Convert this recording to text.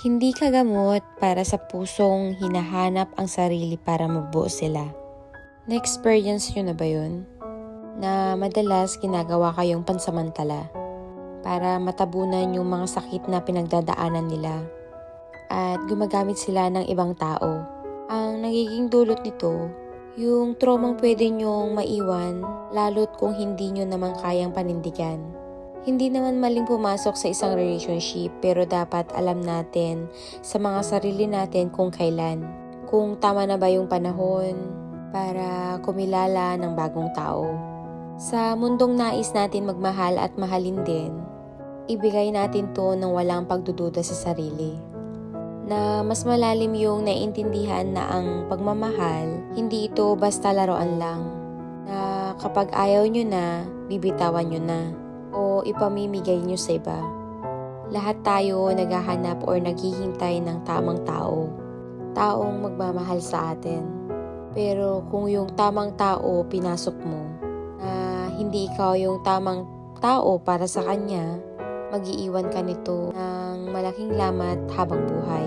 Hindi ka gamot para sa pusong hinahanap ang sarili para mabuo sila. Na-experience nyo na ba yun? Na madalas ginagawa kayong pansamantala para matabunan yung mga sakit na pinagdadaanan nila at gumagamit sila ng ibang tao. Ang nagiging dulot nito, yung traumang pwede nyong maiwan lalo't kung hindi nyo naman kayang panindigan. Hindi naman maling pumasok sa isang relationship pero dapat alam natin sa mga sarili natin kung kailan. Kung tama na ba yung panahon para kumilala ng bagong tao. Sa mundong nais natin magmahal at mahalin din, ibigay natin to ng walang pagdududa sa sarili. Na mas malalim yung naiintindihan na ang pagmamahal, hindi ito basta laruan lang. Na kapag ayaw nyo na, bibitawan nyo na. O ipamimigay nyo sa iba. Lahat tayo naghahanap or naghihintay ng tamang tao. Taong magmamahal sa atin. Pero kung yung tamang tao pinasok mo, na hindi ikaw yung tamang tao para sa kanya, mag-iiwan ka nito ng malaking lamat habang buhay.